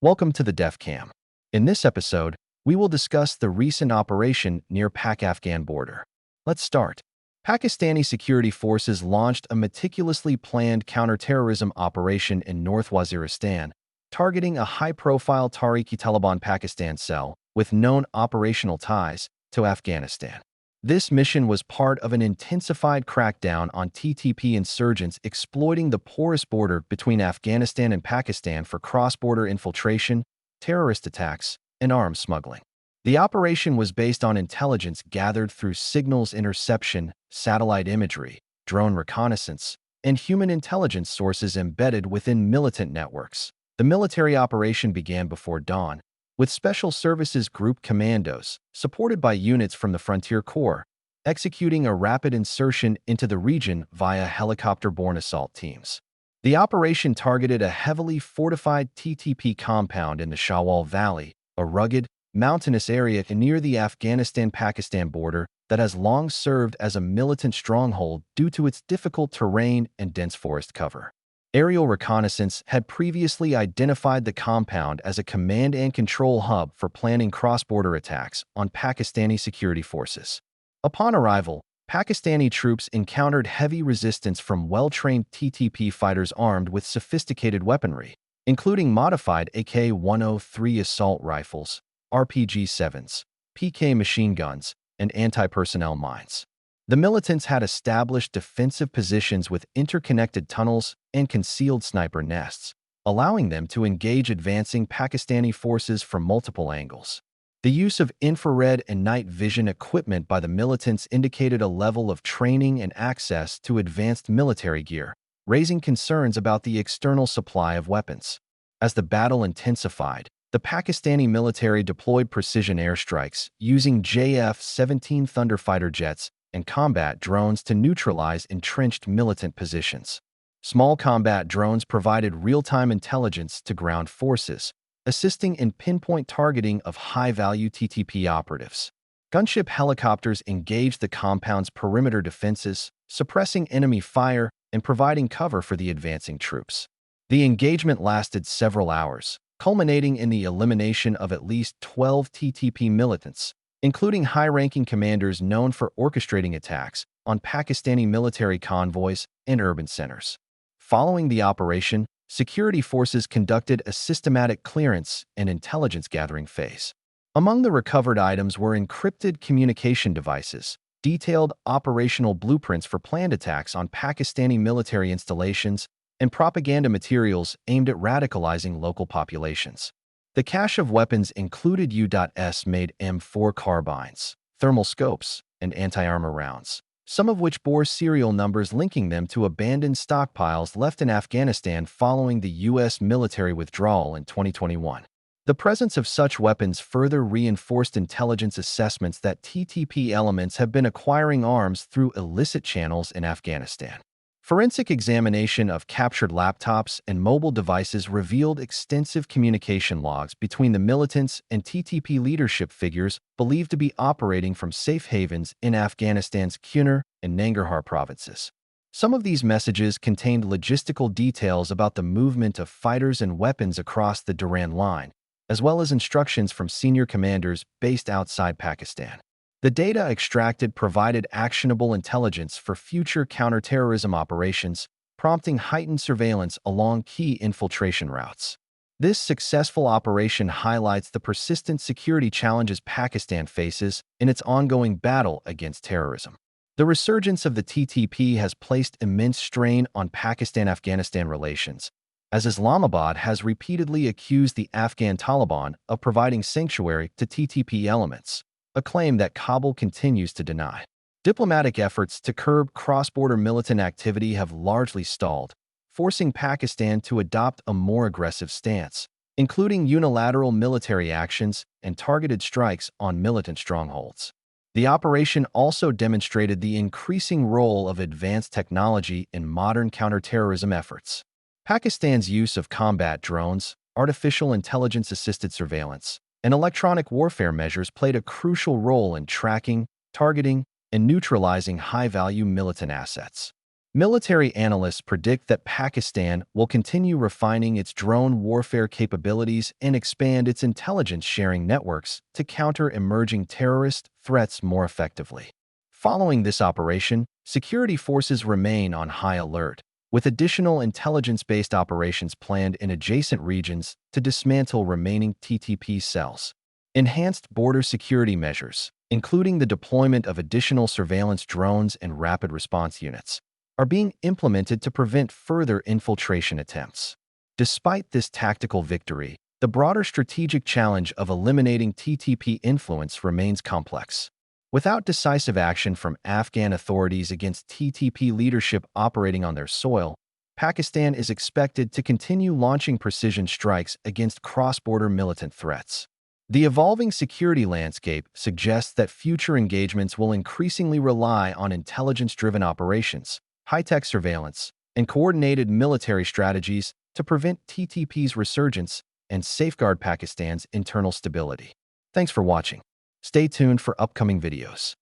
Welcome to the DefCam. In this episode, we will discuss the recent operation near Pak-Afghan border. Let's start. Pakistani security forces launched a meticulously planned counterterrorism operation in North Waziristan, targeting a high-profile Tariq-e-Taliban Pakistan cell with known operational ties to Afghanistan. This mission was part of an intensified crackdown on TTP insurgents exploiting the porous border between Afghanistan and Pakistan for cross-border infiltration, terrorist attacks, and arms smuggling. The operation was based on intelligence gathered through signals interception, satellite imagery, drone reconnaissance, and human intelligence sources embedded within militant networks. The military operation began before dawn, with Special Services Group commandos, supported by units from the Frontier Corps, executing a rapid insertion into the region via helicopter-borne assault teams. The operation targeted a heavily fortified TTP compound in the Shawwal Valley, a rugged, mountainous area near the Afghanistan-Pakistan border that has long served as a militant stronghold due to its difficult terrain and dense forest cover. Aerial reconnaissance had previously identified the compound as a command and control hub for planning cross-border attacks on Pakistani security forces. Upon arrival, Pakistani troops encountered heavy resistance from well-trained TTP fighters armed with sophisticated weaponry, including modified AK-103 assault rifles, RPG-7s, PK machine guns, and anti-personnel mines. The militants had established defensive positions with interconnected tunnels and concealed sniper nests, allowing them to engage advancing Pakistani forces from multiple angles. The use of infrared and night vision equipment by the militants indicated a level of training and access to advanced military gear, raising concerns about the external supply of weapons. As the battle intensified, the Pakistani military deployed precision airstrikes using JF-17 Thunder fighter jets and combat drones to neutralize entrenched militant positions. Small combat drones provided real-time intelligence to ground forces, assisting in pinpoint targeting of high-value TTP operatives. Gunship helicopters engaged the compound's perimeter defenses, suppressing enemy fire and providing cover for the advancing troops. The engagement lasted several hours, culminating in the elimination of at least 12 TTP militants, including high-ranking commanders known for orchestrating attacks on Pakistani military convoys and urban centers. Following the operation, security forces conducted a systematic clearance and intelligence-gathering phase. Among the recovered items were encrypted communication devices, detailed operational blueprints for planned attacks on Pakistani military installations, and propaganda materials aimed at radicalizing local populations. The cache of weapons included U.S-made M4 carbines, thermal scopes, and anti-armor rounds, some of which bore serial numbers linking them to abandoned stockpiles left in Afghanistan following the U.S. military withdrawal in 2021. The presence of such weapons further reinforced intelligence assessments that TTP elements have been acquiring arms through illicit channels in Afghanistan. Forensic examination of captured laptops and mobile devices revealed extensive communication logs between the militants and TTP leadership figures believed to be operating from safe havens in Afghanistan's Kunar and Nangarhar provinces. Some of these messages contained logistical details about the movement of fighters and weapons across the Durand Line, as well as instructions from senior commanders based outside Pakistan. The data extracted provided actionable intelligence for future counterterrorism operations, prompting heightened surveillance along key infiltration routes. This successful operation highlights the persistent security challenges Pakistan faces in its ongoing battle against terrorism. The resurgence of the TTP has placed immense strain on Pakistan-Afghanistan relations, as Islamabad has repeatedly accused the Afghan Taliban of providing sanctuary to TTP elements, a claim that Kabul continues to deny. Diplomatic efforts to curb cross-border militant activity have largely stalled, forcing Pakistan to adopt a more aggressive stance, including unilateral military actions and targeted strikes on militant strongholds. The operation also demonstrated the increasing role of advanced technology in modern counterterrorism efforts. Pakistan's use of combat drones, artificial intelligence-assisted surveillance, and electronic warfare measures played a crucial role in tracking, targeting, and neutralizing high-value militant assets. Military analysts predict that Pakistan will continue refining its drone warfare capabilities and expand its intelligence-sharing networks to counter emerging terrorist threats more effectively. Following this operation, security forces remain on high alert, with additional intelligence-based operations planned in adjacent regions to dismantle remaining TTP cells. Enhanced border security measures, including the deployment of additional surveillance drones and rapid response units, are being implemented to prevent further infiltration attempts. Despite this tactical victory, the broader strategic challenge of eliminating TTP influence remains complex. Without decisive action from Afghan authorities against TTP leadership operating on their soil, Pakistan is expected to continue launching precision strikes against cross-border militant threats. The evolving security landscape suggests that future engagements will increasingly rely on intelligence-driven operations, high-tech surveillance, and coordinated military strategies to prevent TTP's resurgence and safeguard Pakistan's internal stability. Thanks for watching. Stay tuned for upcoming videos.